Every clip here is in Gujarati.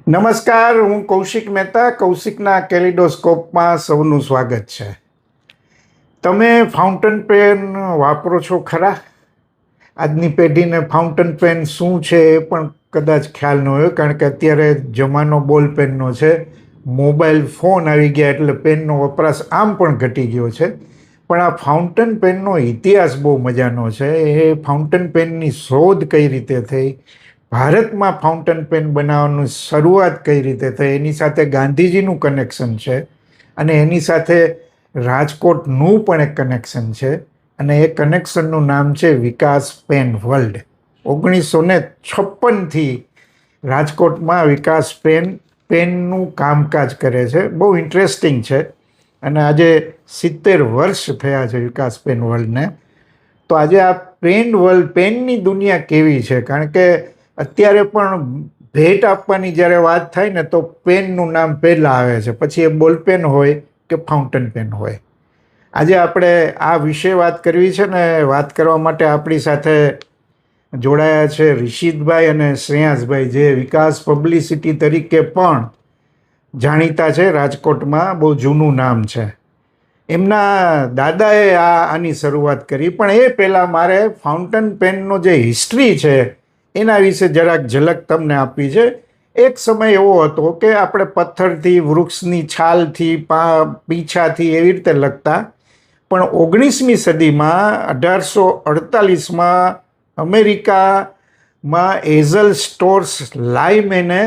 નમસ્કાર, હું કૌશિક મહેતા. કૌશિકના કેલિડોસ્કોપમાં સૌનું સ્વાગત છે. તમે ફાઉન્ટેન પેન વાપરો છો ખરા? આજની પેઢીને ફાઉન્ટેન પેન શું છે એ પણ કદાચ ખ્યાલ ન હોય, કારણ કે અત્યારે જમાનો બોલ પેનનો છે. મોબાઈલ ફોન આવી ગયા એટલે પેનનો વપરાશ આમ પણ ઘટી ગયો છે. પણ આ ફાઉન્ટેન પેનનો ઇતિહાસ બહુ મજાનો છે. એ ફાઉન્ટેન પેનની શોધ કઈ રીતે થઈ, ભારતમાં ફાઉન્ટેન પેન બનાવવાની શરૂઆત કઈ રીતે થઈ, એની સાથે ગાંધીજીનું કનેક્શન છે અને એની સાથે રાજકોટનું પણ એક કનેક્શન છે. અને એ કનેક્શનનું નામ છે વિકાસ પેન વર્લ્ડ. 1956થી રાજકોટમાં વિકાસ પેનનું કામકાજ કરે છે. બહુ ઇન્ટરેસ્ટિંગ છે. અને આજે 70 વર્ષ થયા છે વિકાસ પેન વર્લ્ડને. તો આજે આ પેનની દુનિયા કેવી છે, કારણ કે અત્યારે પણ ભેટ આપવાની જ્યારે વાત થાય ને તો પેનનું નામ પહેલાં આવે છે, પછી એ બોલ પેન હોય કે ફાઉન્ટેન પેન હોય. આજે આપણે આ વિશે વાત કરવી છે ને વાત કરવા માટે આપણી સાથે જોડાયા છે રિશિતભાઈ અને શ્રેયાંસભાઈ, જે વિકાસ પબ્લિસિટી તરીકે પણ જાણીતા છે. રાજકોટમાં બહુ જૂનું નામ છે. એમના દાદાએ આની શરૂઆત કરી. પણ એ પહેલાં મારે ફાઉન્ટેન પેનનો જે હિસ્ટ્રી છે એના વિશે જરાક ઝલક તમને આપી છે. એક સમય એવો હતો કે આપણે પથ્થરથી, વૃક્ષની છાલથી, પીંછાથી એવી રીતે લખતા. પણ 19મી સદીમાં 1848માં અમેરિકામાં એઝલ સ્ટોર્સ લાઇમેને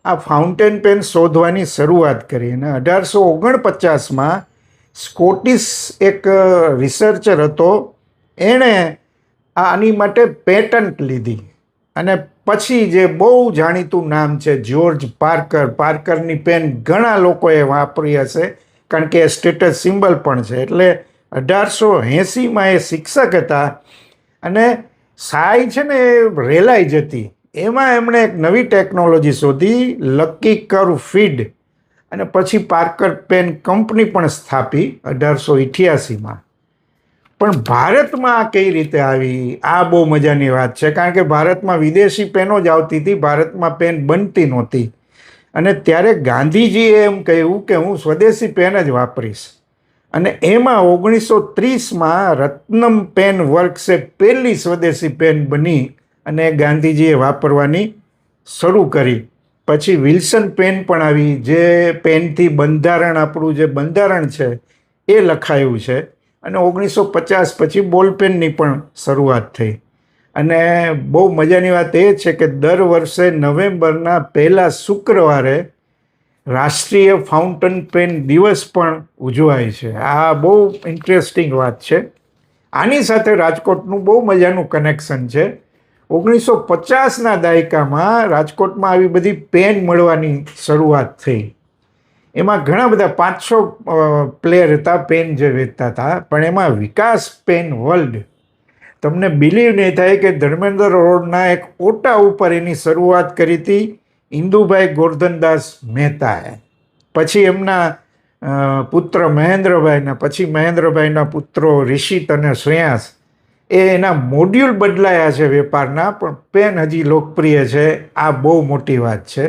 આ ફાઉન્ટેન પેન શોધવાની શરૂઆત કરી. અને 1849માં સ્કોટિશ એક રિસર્ચર હતો, એણે આની માટે પેટન્ટ લીધી. અને પછી જે બહુ જાણીતું નામ છે જ્યોર્જ પાર્કરની પેન ઘણા લોકોએ વાપરી હશે, કારણ કે એ સ્ટેટસ સિમ્બલ પણ છે. એટલે 1880માં એ શિક્ષક હતા અને સાય છે ને એ રેલાઈ જતી. એમાં એમણે એક નવી ટેકનોલોજી શોધી, લકી કર્વ ફીડ. અને પછી પાર્કર પેન કંપની પણ સ્થાપી 1888માં. પણ ભારતમાં આ કઈ રીતે આવી, આ બહુ મજાની વાત છે, કારણ કે ભારતમાં વિદેશી પેનો જ આવતી હતી, ભારતમાં પેન બનતી નહોતી. અને ત્યારે ગાંધીજીએ એમ કહ્યું કે હું સ્વદેશી પેન જ વાપરીશ. અને એમાં 1930માં રત્નમ પેન વર્ક્સે પહેલી સ્વદેશી પેન બની અને ગાંધીજીએ વાપરવાની શરૂ કરી. પછી વિલ્સન પેન પણ આવી, જે પેનથી બંધારણ, આપણું જે બંધારણ છે એ લખાયું છે. અને 1950 પછી બોલપેનની પણ શરૂઆત થઈ. અને બહુ મજાની વાત એ છે કે દર વર્ષે નવેમ્બરના પહેલા શુક્રવારે રાષ્ટ્રીય ફાઉન્ટેન પેન દિવસ પણ ઉજવાય છે. આ બહુ ઇન્ટરેસ્ટિંગ વાત છે. આની સાથે રાજકોટનું બહુ મજાનું કનેક્શન છે. 1950ના દાયકામાં રાજકોટમાં આવી બધી પેન મળવાની શરૂઆત થઈ. એમાં ઘણા બધા 500 પ્લેયર હતા પેન જે વેચતા હતા. પણ એમાં વિકાસ પેન વર્લ્ડ, તમને બિલીવ નહીં થાય કે ધર્મેન્દ્ર રોડના એક ઓટા ઉપર એની શરૂઆત કરી હતી ઇન્દુભાઈ ગોરધનદાસ મહેતાએ. પછી એમના પુત્ર મહેન્દ્રભાઈના, પછી મહેન્દ્રભાઈના પુત્રો રિશિત અને શ્રેયાંસ, એના મોડ્યુલ બદલાયા છે વેપારના, પણ પેન હજી લોકપ્રિય છે. આ બહુ મોટી વાત છે.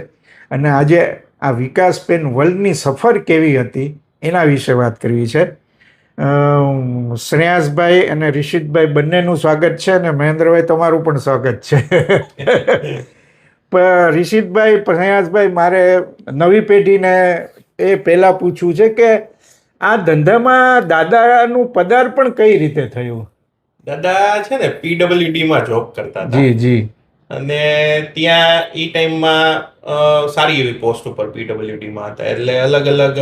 અને આજે આ વિકાસ પેન વર્લ્ડની સફર કેવી હતી એના વિશે વાત કરવી છે. શ્રેયાંસભાઈ અને રિશિતભાઈ બંનેનું સ્વાગત છે, અને મહેન્દ્રભાઈ તમારું પણ સ્વાગત છે. રિશિતભાઈ, શ્રેયાંસભાઈ, મારે નવી પેઢીને એ પહેલાં પૂછવું છે કે આ ધંધામાં દાદાનું પદાર્પણ કઈ રીતે થયું? દાદા છે ને PWDમાં જોબ કરતા હતા. જી જી. અને ત્યાં એ ટાઈમમાં સારી એવી પોસ્ટ ઉપર PWDમાં હતા. એટલે અલગ અલગ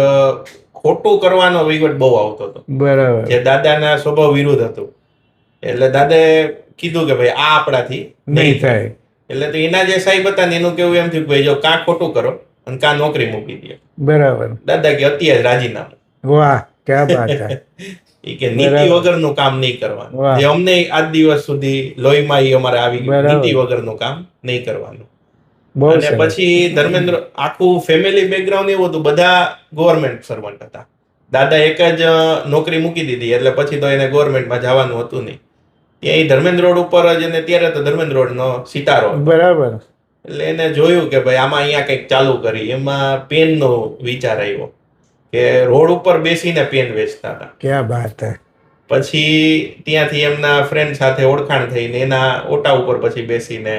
ખોટું કરવાનો વહીવટ બહુ આવતો હતો, બરાબર. જે દાદાના સ્વભાવ વિરુદ્ધ હતું. એટલે દાદાએ કીધું કે ભાઈ આ આપણાથી નહીં થાય. એટલે તો એના જે સાહેબ હતા ને એનું કેવું એમ થયું કે ભાઈ જો કાં ખોટું કરો અને કાં નોકરી મૂકી દે. બરાબર. દાદા કે અત્યારે રાજીનામું. વાહ, ક્યાં વાત છે. એ કે નીતિ વગરનું કામ નહીં કરવાનું. જે અમને આજ દિવસ સુધી લોહીમાં અમારે આવી ગયું, નીતિ વગરનું કામ નહીં કરવાનું. અને પછી ધર્મેન્દ્ર, આખું ફેમિલી બેકગ્રાઉન્ડ એવું હતું, બધા ગવર્મેન્ટ સર્વન્ટ હતા. દાદા એક જ નોકરી મૂકી દીધી, એટલે પછી તો એને ગવર્મેન્ટમાં જવાનું હતું નહીં. ત્યાં એ ધર્મેન્દ્ર રોડ ઉપર જ, અને ત્યારે તો ધર્મેન્દ્ર રોડ નો સિતારો. બરાબર. એટલે એને જોયું કે ભાઈ આમાં અહીંયા કંઈક ચાલુ કરી, એમાં પેનનો વિચાર આવ્યો કે રોડ ઉપર બેસીને પેન વેચતા હતા. ક્યાં બાત હે. પછી ત્યાંથી એમના ફ્રેન્ડ સાથે ઓળખાણ થઈને એના ઓટા ઉપર પછી બેસીને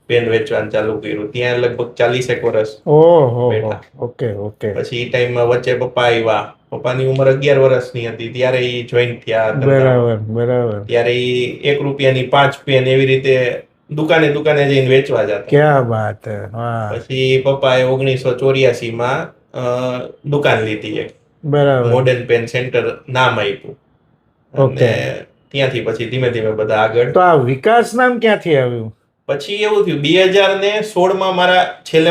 પેન વેચવાનું ચાલુ કર્યું. ત્યાં લગભગ 40 વર્ષ ઓહો. બેઠા. Okay okay. પછી એ ટાઈમમાં વચ્ચે પપ્પા આવ્યા. પપ્પાની ઉંમર 11 વર્ષની હતી ત્યારે એ જોઈન થયા. બરાબર બરાબર. ત્યારે એ 1 રૂપિયાની 5 પેન એવી રીતે દુકાને દુકાને જઈને વેચવા જતા. ક્યાં બાત હે. વાહ. પછી પપ્પાએ 1984માં દુકાન લીધી એક, બરાબર. મોડર્ન પેન સેન્ટર નામ આપ્યું. ઓકે. અને ત્યાંથી પછી ધીમે ધીમે બધા આગળ. તો આ વિકાસ નામ ક્યાંથી આવ્યું? પછી એવું થયું 2016માં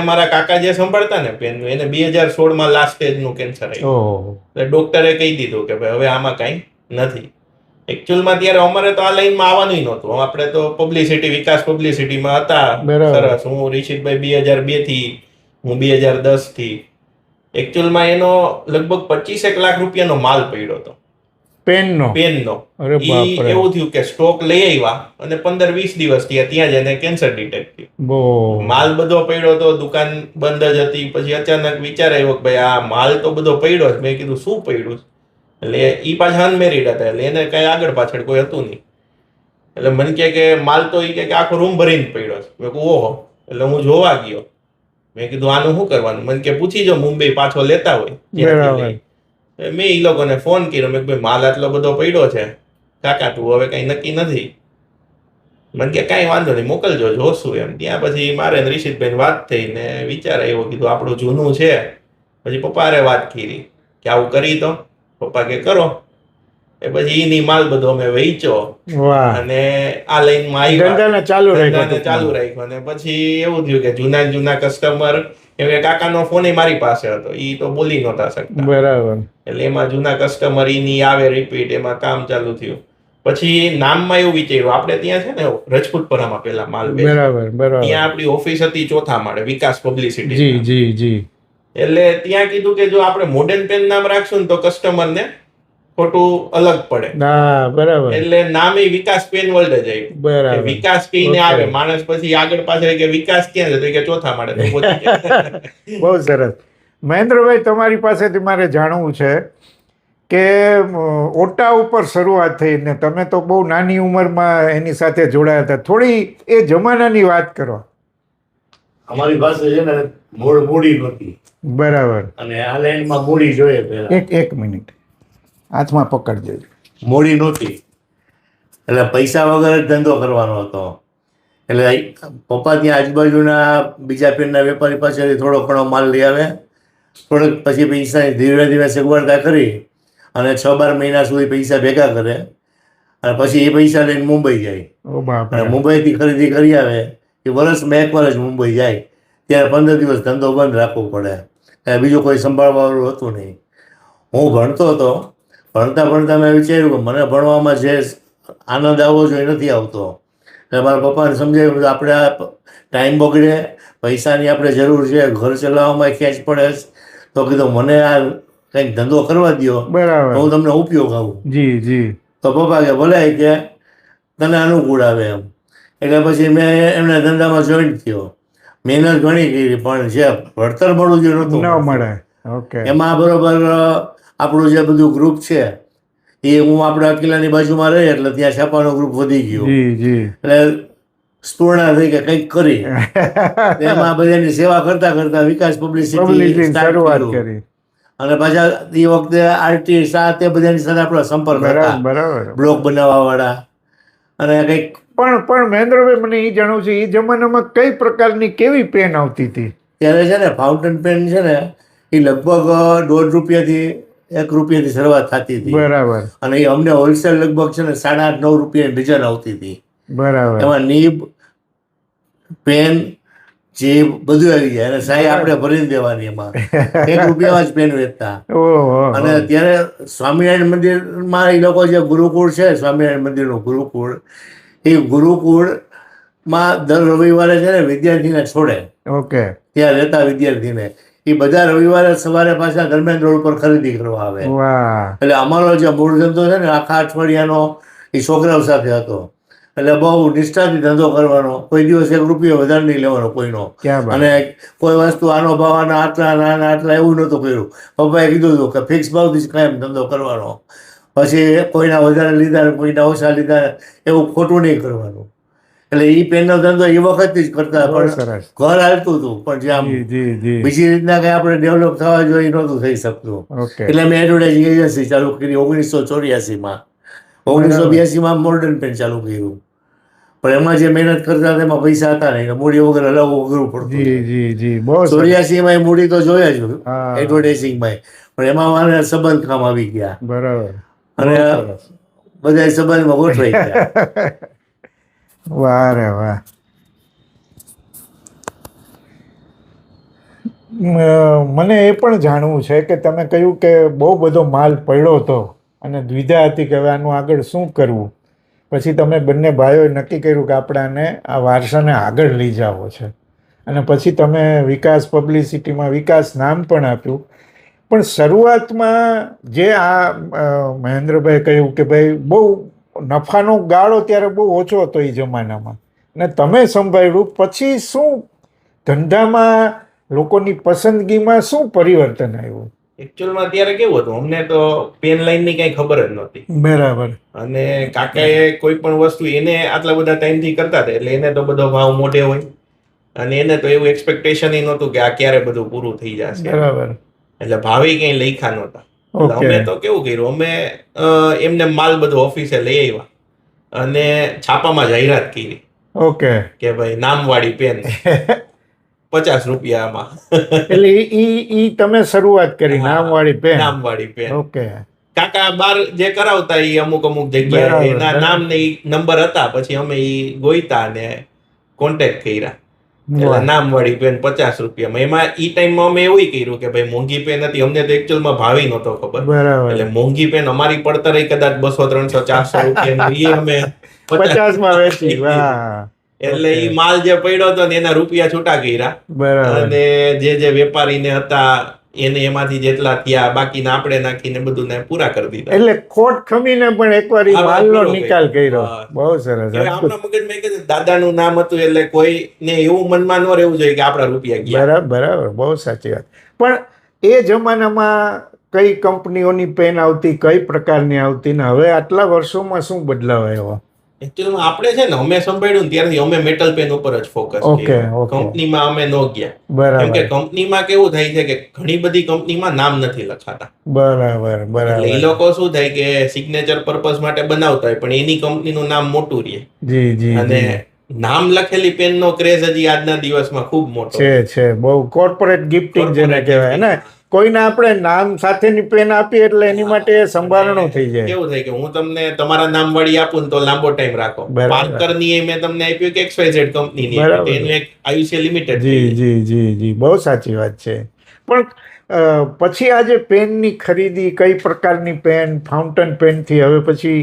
મારા કાકા જે સંભાળતા ને પેનનું, એને 2016માં લાસ્ટ સ્ટેજનું કેન્સર આવ્યું. ઓહો. એટલે ડોક્ટરે કહી દીધું કે ભાઈ હવે આમાં કાંઈ નથી. એકચ્યુઅલમાં ત્યારે અમારે તો આ લાઈનમાં આવવાનું નહોતું. આપણે તો પબ્લિસિટી, વિકાસ પબ્લિસિટીમાં હતા. બરાબર. સરસ. હું રિશિતભાઈ 2002 થી, હું 2010 થી. એકચ્યુઅલમાં એનો લગભગ 25 લાખ રૂપિયાનો માલ પડ્યો હતો પેનનો. અરે ઈ બાપરે. એવું થયું કે સ્ટોક લઈ આવ્યા અને 15-20 દિવસ થયા, ત્યાં જ એને કેન્સર ડિટેક્ટ થયું. બો. માલ બધો પડ્યો હતો, દુકાન બંધ જ હતી. પછી અચાનક વિચાર આવ્યો કે ભાઈ આ માલ તો બધો પડ્યો છે. મેં કીધું શું પડ્યું? એટલે ઈ પાછા અનમેરિડ હતા, એટલે એને કઈ આગળ પાછળ કોઈ હતું નહીં. એટલે મને કહે કે માલ તો ઈ કે આખો રૂમ ભરીને પડ્યો છે. મેં કહ્યું ઓહો. એટલે હું જોવા ગયો. મેં કીધું આનું શું કરવાનું? મને કે પૂછી જો મુંબઈ પાછો લેતા હોય ત્યાંથી લઈ. મેં ઈ લોકોને ફોન કર્યો. મેં ભાઈ માલ આટલો બધો પડ્યો છે કાકા, તું હવે કઈ નક્કી નથી. મને કે કાંઈ વાંધો નહીં, મોકલજો, જોશું એમ. ત્યાં પછી મારે રિશિતભાઈ વાત થઈ ને વિચાર આવ્યો, કીધું આપણું જૂનું છે. પછી પપ્પાએ વાત કરી કે આવું કરી તો. પપ્પા કે કરો. એ પછી ઈની માલ બધો અમે વેચ્યો. વાહ. અને આ લાઈનમાં આવ્યા. ધંધાને ચાલુ રાખ્યો. અને પછી એવું થયું કે જૂના કસ્ટમર, કેમ કે કાકાનો ફોન મારી પાસે હતો, ઈ તો બોલી નહોતા શકતા. બરાબર. એટલે એમાં જૂના કસ્ટમર ઈની આવે રિપીટ, એમાં કામ ચાલુ થયું. પછી નામમાં એવું વિચાર્યું, આપણે ત્યાં છે ને રજપૂતપરામાં પેલા માલ વેચતા. બરાબર બરાબર. ત્યાં આપણી ઓફિસ હતી 4થા માળે, વિકાસ પબ્લિસિટી. જી જી જી. એટલે ત્યાં કીધું કે જો આપણે મોડર્ન પેન નામ રાખશું ને તો કસ્ટમરને ખોટું અલગ પડે. હા બરાબર. એટલે નામે વિકાસ પેન વર્લ્ડ જ આવ્યું. બરાબર. વિકાસ કહીને આવે માણસ, પછી આગળ પાછળ કે વિકાસ ક્યાં છે, તો કે 4થા માળે. તો પહોંચી ગયા. બહુ સરસ. મહેન્દ્રભાઈ, તમારી પાસેથી મારે જાણવું છે કે ઓટા ઉપર શરૂઆત થઈ ને તમે તો બહુ નાની ઉંમરમાં એની સાથે જોડાયા હતા. થોડી એ જમાનાની વાત કરો. અમારી પાસે છે ને મૂડી નહોતી. બરાબર. અને આ લાઈનમાં મૂડી જોઈએ પહેલા. એક મિનિટ હાથમાં પકડજો. મૂડી નહોતી એટલે પૈસા વગર જ ધંધો કરવાનો હતો. એટલે પપ્પા ત્યાં આજુબાજુના બીજા પેનના વેપારી પાસેથી થોડો ઘણો માલ લઈ આવે, થોડોક પછી પૈસાની ધીરે ધીરે સગવડતા કરી અને 6-12 મહિના સુધી પૈસા ભેગા કરે અને પછી એ પૈસા લઈને મુંબઈ જાય. અને મુંબઈથી ખરીદી કરી આવે. એ વર્ષમાં 1 વાર જ મુંબઈ જાય. ત્યારે 15 દિવસ ધંધો બંધ રાખવો પડે. બીજું કોઈ સંભાળવાવાળું હતું નહીં. હું ભણતો હતો. ભણતા મેં વિચાર્યું કે મને ભણવામાં જે આનંદ આવવો જોઈએ નથી આવતો. એટલે મારા પપ્પાને સમજાવ્યું કે આપણે આ ટાઈમ બગડે, પૈસાની આપણે જરૂર છે, ઘર ચલાવવામાં ખેંચ પડે, તો કીધું મને આ કંઈક ધંધો કરવા દો, હું તમને ઉપયોગ આવું. જી જી. તો પપ્પા કે ભલે કે તને અનુકૂળ આવે એમ. એટલે પછી મેં એમના ધંધામાં જોઈન્ટ થયો. મહેનત ઘણી કરી, પણ જે ભણતર મળવું જોઈએ નહોતું ન મળે. ઓકે. એમાં બરોબર આપણું જે બધું ગ્રુપ છે એ હું આપણા કિલ્લાની બાજુમાં રહી એટલે ત્યાં છાપાનો ગ્રુપ વધી ગયો. એટલે સ્પૂર્ણા થઈ કે કંઈક કરી એમાં બધાની સેવા કરતા કરતા વિકાસ પબ્લિસિટી શરૂઆત કરી. અને પાછા એ વખતે આરટી સાત એ બધાની સાથે આપણો સંપર્ક હતા. બરાબર. બ્લોગ બનાવવા વાળા અને કંઈક. પણ મહેન્દ્રભાઈ, મને એ જાણવું છે એ જમાનામાં કઈ પ્રકારની કેવી પેન આવતી હતી? ત્યારે છે ને ફાઉન્ટેન પેન છે ને એ લગભગ ₹1.5થી ₹1 શરૂઆત થતી હતી. બરાબર. અને એ અમને હોલસેલ લગભગ છે ને 8.5-9 રૂપિયા ડઝન આવતી હતી. બરાબર. એમાં નીબ, પેન, જીબ બધું આવી જાય અને સાઈ આપણે ભરીને દેવાની. એમાં ₹1 જ પેન વેચતા. અને ત્યારે સ્વામિનારાયણ મંદિરમાં એ લોકો જે ગુરુકુળ છે, સ્વામિનારાયણ મંદિરનું ગુરુકુળ, એ ગુરુકુળમાં દર રવિવારે છે ને વિદ્યાર્થીને છોડે. ઓકે. ત્યાં રહેતા વિદ્યાર્થીને એ બધા રવિવારે સવારે પાછા ધર્મેન્દ્ર રોડ પર ખરીદી કરવા આવે. એટલે અમારો જે મૂળ ધંધો છે ને આખા અઠવાડિયાનો એ છોકરાઓ સાથે હતો. એટલે બહુ નિષ્ઠાથી ધંધો કરવાનો, કોઈ દિવસ 1 રૂપિયો વધારે નહીં લેવાનો કોઈનો. ક્યાં બાત. અને કોઈ વસ્તુ આનો ભાવ આના આટલા એવું નહોતું કર્યું. પપ્પાએ કીધું હતું કે ફિક્સ ભાવથી કાયમ ધંધો કરવાનો, પછી કોઈના વધારે લીધા કોઈના ઓછા લીધા એવું ખોટું નહીં કરવાનું. એટલે એ પેનનો ધંધો એ વખતથી જ કરતા, બહુ પણ સરસ. ઘર હાલતું હતું, પણ જે આમ જી જી જી. બીજી રીતના કઈ આપણે ડેવલપ થવા જોઈએ એ નહોતું થઈ શકતું. ઓકે. એટલે મેં એડવર્ટાઇઝિંગ એજન્સી ચાલુ કરી 1984માં. 1982માં મોડર્ન પેન ચાલુ કર્યું, પણ એમાં જે મહેનત કરતા હતા એમાં પૈસા હતા નહીં, મૂડી વગર હલાવવું અઘરું પડતું. જી જી જી. બહુ સરસ. 84માં મૂડી તો જોયા જ હા. એડવર્ટાઇઝિંગમાં, પણ એમાં મારે સંબંધ કામ આવી ગયા બરાબર. અને બહુ સરસ. બધા સંબંધમાં ગોઠવાઈ ગયા. વાહ રે વાહ. મને એ પણ જાણવું છે કે તમે કહ્યું કે બહુ બધો માલ પડ્યો હતો અને દ્વિધા હતી કે હવે આનું આગળ શું કરવું. પછી તમે બંને ભાઈઓએ નક્કી કર્યું કે આપણે આને આ વારસાને આગળ લઈ જવો છે, અને પછી તમે વિકાસ પબ્લિસિટીમાં વિકાસ નામ પણ આપ્યું. પણ શરૂઆતમાં જે આ મહેન્દ્રભાઈ કહ્યું કે ભાઈ બહુ નફાનો ગાળો ત્યારે બહુ ઓછો હતો એ જમાનામાં, અને તમે સંભાળ્યું, પછી શું ધંધામાં લોકોની પસંદગીમાં શું પરિવર્તન આવ્યું? એકચ્યુઅલમાં ત્યારે કેવું હતું, અમને તો પેન લાઈનની કઈ ખબર જ નહોતી. બરાબર. અને કાકાએ કોઈ પણ વસ્તુ એને આટલા બધા ટાઈમથી કરતા હતા, એટલે એને તો બધો ભાવ મોઢે હોય, અને એને તો એવું એક્સપેક્ટેશન નહોતું કે આ ક્યારે બધું પૂરું થઈ જશે. બરાબર. એટલે ભાવે કઈ લખ્યા નહોતા. એટલે ઓકે. અમે તો કેવું કર્યું, અમે એમને માલ બધો ઓફિસે લઈ આવ્યા અને છાપામાં જાહેરાત કરી ઓકે. કે ભાઈ નામવાળી પેન 50 રૂપિયામાં. એટલે ઈ તમે શરૂઆત કરી નામવાળી પેન. નામવાળી પેન. ઓકે. કાકા બાર જે કરાવતા એ અમુક જગ્યાએ બરાબર, એના બરાબર. નામ ને નંબર હતા, પછી અમે ઈ ગોઈતા ને કોન્ટેક્ટ કર્યા. એટલે વાહ. નામવાળી પેન 50 રૂપિયામાં. એમાં ઈ ટાઈમમાં અમે એવું કર્યું કે ભાઈ મોંઘી પેન હતી, અમને તો એકચ્યુઅલમાં ભાવી નહોતો ખબર. બરાબર. એટલે મોંઘી પેન અમારી પડતર કદાચ 200 300 400 રૂપિયાની, એ અમે 50માં વેચી. વાહ. એટલે ઈ માલ જે પડ્યો હતો ને એના રૂપિયા છૂટા કર્યા, બરાબર. અને જે વેપારીને હતા એને એમાંથી જેટલા થયા બાકીના આપણે નાખીને બધું ને પૂરા કરી દીધા. એટલે ખોટ ખમીને પણ એકવાર ઈ હા, માલનો પૂરો નિકાલ કર્યો. હા. બહુ સરસ. હવે આપણા મગજમાં કે દાદાનું નામ હતું એટલે કોઈને એવું મનમાં ન રહેવું જોઈએ કે આપણા રૂપિયા ગયા. બરાબર બરાબર. બહુ સાચી વાત. પણ એ જમાનામાં કઈ કંપનીઓની પેન આવતી, કઈ પ્રકારની આવતી, ને હવે આટલા વર્ષોમાં શું બદલાવ આવ્યો? એકચ્યુઅલી આપણે છે ને અમે સંભાળ્યું ને ત્યારથી અમે મેટલ પેન ઉપર જ ફોકસ ઓકે, કર્યું. ઓકે. કંપનીમાં અમે ન ગયા. કેમ કે બરાબર કંપનીમાં કેવું થાય છે કે ઘણી બધી કંપનીમાં નામ નથી લખાતા. બરાબર એટલે એ બરાબર. લોકો શું થાય કે સિગ્નેચર પર્પઝ માટે બનાવતા હોય, પણ એની કંપનીનું નામ મોટું રહે. જી જી જી. અને નામ લખેલી પેનનો ક્રેઝ હજી આજના દિવસમાં ખૂબ મોટો છે બહુ કોર્પોરેટ ગિફ્ટિંગ જેને કહેવાય ને. કોઈને આપણે નામ સાથેની પેન આપીએ એટલે એની માટે સંભાળણું થઈ જાય. કેવું થાય કે હું તમને તમારા નામ વાળી આપું ને તો લાંબો ટાઈમ રાખો. બરાબર. પાર્કરની મેં તમને આપ્યું કે XYZ કંપનીની બરાબર. આપી, એનું એક આયુષ્ય લિમિટેડ. જી જી જી જી. બહુ સાચી વાત છે. પણ પછી આજે પેનની ખરીદી, કઈ પ્રકારની પેન, ફાઉન્ટેન પેનથી હવે પછી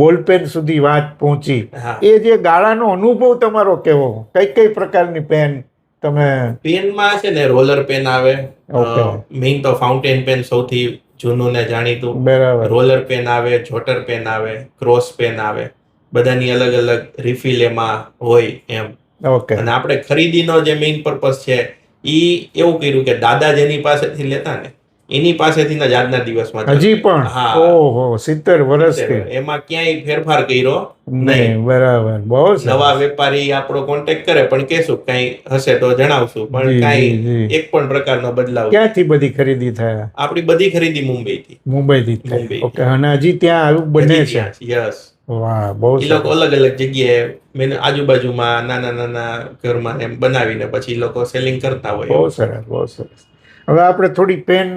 બોલ પેન સુધી વાત પહોંચી, હા. એ જે ગાળાનો અનુભવ તમારો કેવો? કઈ પ્રકારની પેન તમે? પેનમાં છે ને રોલર પેન આવે, ઓકે. મેઇન તો ફાઉન્ટેન પેન સૌથી જૂનું ને જાણીતું. બરાબર. રોલર પેન આવે, જોટર પેન આવે, ક્રોસ પેન આવે, બધાની અલગ અલગ રિફિલ એમાં હોય એમ. ઓકે. અને આપણે ખરીદીનો જે મેઇન પર્પસ છે ઈ એવું કર્યું કે દાદા જેની પાસેથી લેતા ને એની પાસેથી જ આજના દિવસમાં હજી પણ? હા. ઓહો, 70 વર્ષથી? એમાં ક્યાંય ફેરફાર કર્યો નહીં. નહીં. બરાબર. બહુ સરસ. નવા વેપારી આપણો કોન્ટેક્ટ કરે પણ કહેશું કઈ હશે તો જણાવશું, પણ જી, કઈ જી. એક પણ પ્રકારનો બદલાવ. ક્યાંથી બધી ખરીદી થયા? આપણી બધી ખરીદી મુંબઈથી. મુંબઈથી જ થઈ? મુંબઈ. ઓકે. અને હજી ત્યાં આવું બને છે? યસ. વાહ, બહુ એ લોકો સરસ. અલગ અલગ જગ્યાએ મેં આજુબાજુમાં નાના નાના ઘરમાં એમ બનાવીને પછી એ લોકો સેલિંગ કરતા હોય. બહુ સરસ, બહુ સરસ. હવે આપણે થોડી પેન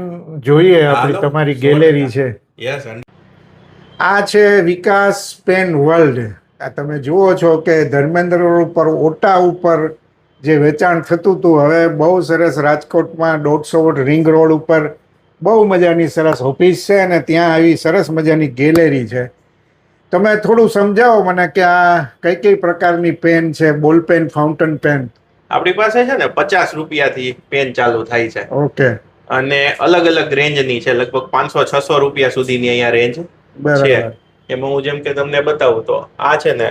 જોઈએ. આપણી હાલો. તમારી ગેલેરી છે. યસ. આ છે વિકાસ પેન વર્લ્ડ. આ તમે જુઓ છો કે ધર્મેન્દ્ર રોડ ઉપર ઓટા ઉપર જે વેચાણ થતું હતું, હવે બહુ સરસ રાજકોટમાં 150 વોટ રિંગ રોડ ઉપર બહુ મજાની સરસ ઓફિસ છે, અને ત્યાં આવી સરસ મજાની ગેલેરી છે. તમે થોડું સમજાવો મને કે આ કઈ પ્રકારની પેન છે, બોલ પેન, ફાઉન્ટેન પેન? આપણી પાસે છે ને 50 રૂપિયાથી પેન ચાલુ થાય છે, ઓકે. અને અલગ અલગ રેન્જની છે. લગભગ 500-600 રૂપિયા સુધીની અહીંયા રેન્જ છે. બરાબર. એમાં હું જેમ કે તમને બતાવું તો આ છે ને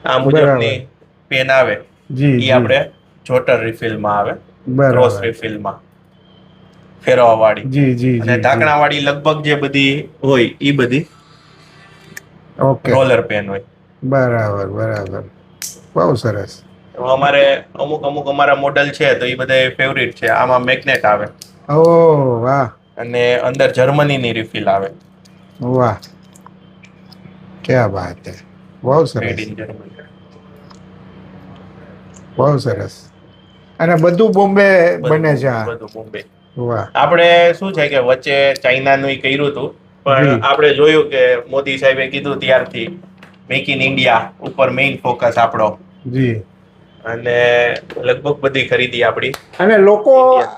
આ મુજબની પેન આવે જી એ આપણે જોટર રિફિલમાં આવે, બરાબર. ક્રોસ રિફિલમાં ફેરવા વાળી, જી જી અને ઢાંકણા વાળી લગભગ જે બધી હોય એ બધી ઓકે, રોલર પેન હોય. બરાબર બરાબર, બહુ સરસ. અમારે અમુક અમારા મોડલ છે તો એ બધા ફેવરિટ છે. આમાં મેગ્નેટ આવે ઓ વાહ અને અંદર જર્મનીની રિફિલ આવે, વાહ, ક્યા બાત હે, બહુ મેડ સરસ ઇન જર્મની. બહુ સરસ. અને બધું બોમ્બે બને છે આ? બધું મુંબઈ. વાહ. આપણે શું છે કે વચ્ચે ચાઇનાનું કર્યું હતું, પણ આપણે જોયું કે મોદી સાહેબે કીધું ત્યારથી મેક ઇન ઇન્ડિયા ઉપર મેઇન ફોકસ આપણો, જી, અને લગભગ બધી ખરીદી આપણી. અને લોકો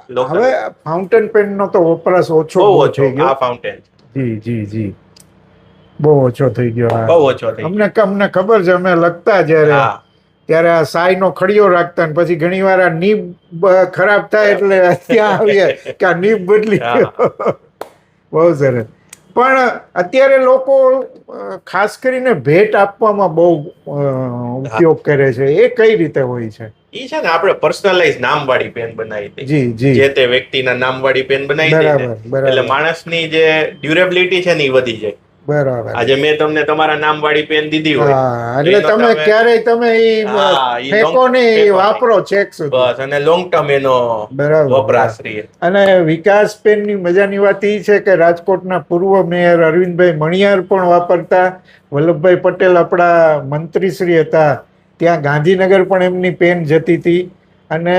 local. હવે ફાઉન્ટેન પેન નો તો વપરાશ ઓછો બહુ બહુ ઓછો થઈ ગયો. આ ફાઉન્ટેન જી જી જી, બહુ ઓછો થઈ ગયો. બહુ ઓછો થઈ અમને ખબર છે, અમે લખતા ગયો. જયારે હા, ત્યારે આ સાઈ નો ખડીયો રાખતા, ને પછી ઘણી વાર આ નીબ ખરાબ થાય એટલે ત્યાં આવીએ કે આ નીબ બદલી ગયો. બહુ સરસ. પણ અત્યારે લોકો ખાસ કરીને ભેટ આપવામાં બહુ ઉપયોગ કરે છે, એ કઈ રીતે હોય છે? ઈ છે ને આપણે પર્સનલાઇઝ નામ વાળી પેન બનાવી હતી, જી જી, જે તે વ્યક્તિના નામ વાળી પેન બનાવી હતી ને, બરાબર એટલે બરાબર માણસની જે ડ્યુરેબિલિટી છે ને એ વધી જાય. બરાબર. આજે મેં તમને તમારા નામ વાળી પેન દીધી હોય, હા, એટલે તમે ક્યારેય તમે ફેંકો નહીં, વાપરો છેક સુધી. બસ, અને લોંગ ટર્મ એનો બરાબર. વપરાશ રહે. અને વિકાસ પેનની મજાની વાત એ છે કે રાજકોટના પૂર્વ મેયર અરવિંદભાઈ મણિયાર પણ વાપરતા, વલ્લભભાઈ પટેલ આપણા મંત્રીશ્રી હતા, ત્યાં ગાંધીનગર પણ એમની પેન જતી હતી, અને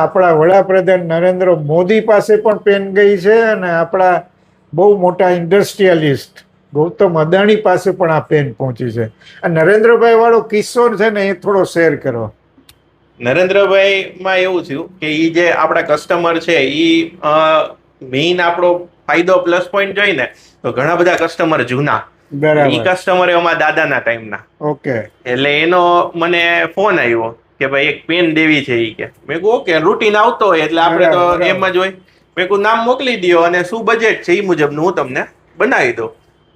આપણા વડાપ્રધાન નરેન્દ્ર મોદી પાસે પણ પેન ગઈ છે, અને આપણા બહુ મોટા ઇન્ડસ્ટ્રીયલિસ્ટ ગૌતમ અદાણી પાસે પણ આ પેન પહોંચી છે. આ નરેન્દ્રભાઈ વાળો કિસ્સો છે ને, એ થોડો શેર કરો. નરેન્દ્રભાઈ માં એવું થયું કે ઈ જે આપણા કસ્ટમર છે ઈ મેઇન આપણો ફાયદો પ્લસ પોઈન્ટ જોઈને તો ઘણા બધા કસ્ટમર જૂના, ઈ કસ્ટમર અમારા દાદાના ટાઈમના. ઓકે. એટલે એનો મને ફોન આવ્યો કે ભાઈ એક પેન દેવી છે ઈ કે. મેં કહું ઓકે, રૂટીન આવતો હોય એટલે આપણે તો એમ જ હોય. મેં કહું નામ મોકલી દો અને શું બજેટ છે એ મુજબનું હું તમને બનાવી દઉં.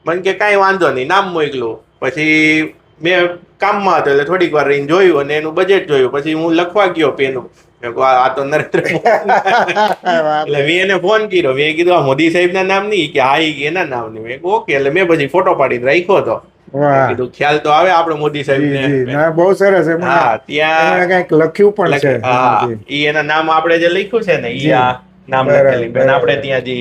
મને કે કાંઈ વાંધો નહીં, નામ મોકલું. પછી મેં કામમાં હતો એટલે થોડીક વાર રહીને જોયું અને એનું બજેટ જોયું. પછી હું લખવા ગયો પેનું, આ તો નરેન્દ્ર એટલે મેં એને ફોન કર્યો. મેં કીધું આ મોદી સાહેબ ના નામ નહીં કે હા એના નામ નહીં. મેં ઓકે, એટલે મેં પછી ફોટો પાડીને રાખ્યો હતો. કીધું ખ્યાલ તો આવે આપણે મોદી સાહેબ ને. બહુ સરસ. હા, ત્યાં કઈક લખ્યું પણ છે. હા, ઈ એના નામ આપણે જે લખ્યું છે ને ઈ આ નામ લખેલી પેન આપણે ત્યાં જે.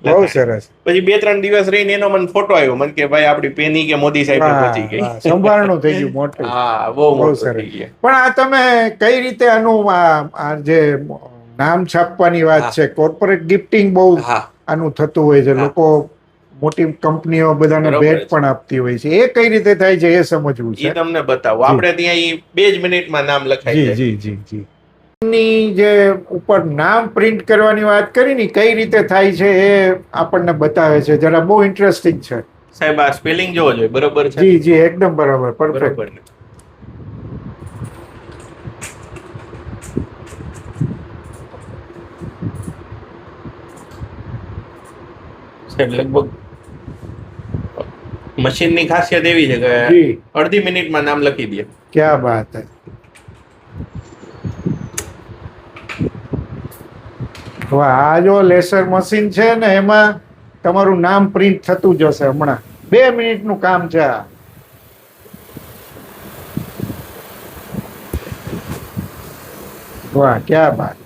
બહુ સરસ. પછી 2-3 દિવસ રહીને એનો મને ફોટો આવ્યો. મને કે ભાઈ આપડી પેની કે મોદી સાહેબ પહોંચી ગઈ. સંભાળનું થઈ ગયું મોટું. હા, બહુ મોટું થઈ ગયું. પણ આ તમે કઈ રીતે આનું આ જે નામ છાપવાની વાત છે, કોર્પોરેટ ગિફ્ટિંગ બહુ આનું થતું હોય છે. લોકો મોટી કંપનીઓ બધાને ભેટ પણ આપતી હોય છે. એ કઈ રીતે થાય છે એ સમજવું છે. એ તમને બતાવો. આપણે ત્યાં 2 જ મિનિટમાં નામ લખાઈ જાય. જી જી જી. ની જે ઉપર નામ પ્રિન્ટ કરવાની વાત કરી ને, કઈ રીતે થાય છે એ આપણને બતાવે છે. જરા બહુ ઇન્ટરેસ્ટિંગ છે. સાહેબ આ સ્પેલિંગ જોવો જોઈએ, બરોબર છે? જી જી, એકદમ બરાબર, પરફેક્ટ. સાહેબ લગભગ મશીનની ખાસિયત એવી છે કે અડધી મિનિટમાં નામ લખી દે. ક્યા બાત હે. આ જો લેસર મશીન છે ને, એમાં તમારું નામ પ્રિન્ટ થતું જશે હમણાં. 2 મિનિટનું કામ છે આ. વાહ, ક્યા બાત.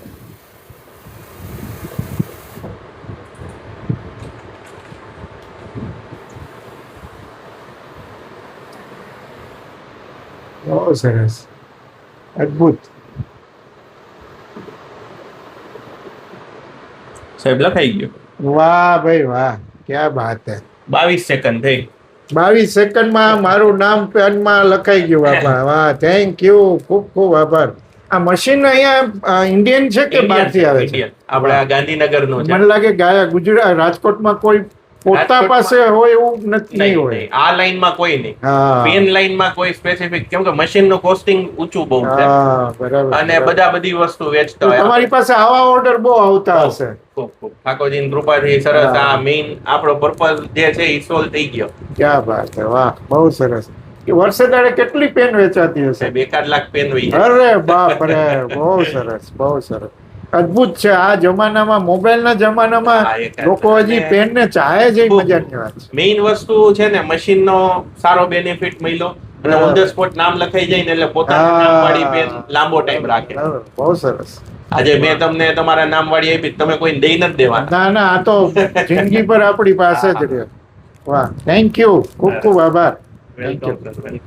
બહુ સરસ, અદભુત. સાહેબ લખાઈ ગયો. વાહ ભાઈ વાહ, ક્યા બાત હે. 22 સેકન્ડ થઈ. 22 સેકન્ડમાં મારું નામ પેનમાં લખાઈ ગયું. બાપા, વાહ, થેન્ક યુ, ખૂબ ખૂબ આભાર. આ મશીન અહીંયા ઇન્ડિયન છે કે બહારથી આવે છે? આપણે ગાંધીનગર નું છે. મને લાગે ગુજરાત રાજકોટમાં કોઈ પોતા રાજકોટમાં- પાસે હોય એવું નથી નહીં હોય. નહીં, આ લાઈનમાં કોઈ નહીં. હા પેન લાઈનમાં કોઈ સ્પેસિફિક, કેમ કે મશીનનું કોસ્ટિંગ ઊંચું બહુ છે હા બરાબર અને બરાબર. બધા બધી વસ્તુ વેચતા તો હોય. તમારી પાસે આવા ઓર્ડર બહુ આવતા હશે. ખૂબ ખૂબ ઠાકોરજીની કૃપાથી સરસ. હા. આ મેઇન આપણો પર્પઝ જે છે એ સોલ્વ થઈ ગયો. ક્યાં વાત છે, વાહ, બહુ સરસ. એ વર્ષે દાડે કેટલી પેન વેચાતી હશે? સાહેબ 1.5 લાખ પેન વહી જાય. અરે બાપ રે, બહુ સરસ, બહુ સરસ. અદ્ભુત છે. આ જમાનામાં, મોબાઈલના જમાનામાં હા, એક જ. લોકો હજી અને પેન ને ચાહે છે, એ ખૂબ. મજાની વાત છે. મેઇન વસ્તુ છે ને, મશીનનો સારો બેનિફિટ મળ્યો અને બરાબર. ઓન ધ સ્પોટ નામ લખાઈ જાય ને એટલે પોતાના હા. નામવાળી પેન લાંબો ટાઈમ રાખે. બરાબર, બહુ સરસ. આજે મેં તમને તમારા નામવાળી આપી, તમે કોઈને દઈ નથી દેવાના. ના ના, આ તો જિંદગી પર આપણી પાસે જ રહે. વાહ, થેન્ક યુ, ખૂબ ખૂબ આભાર. Welcome sir, welcome.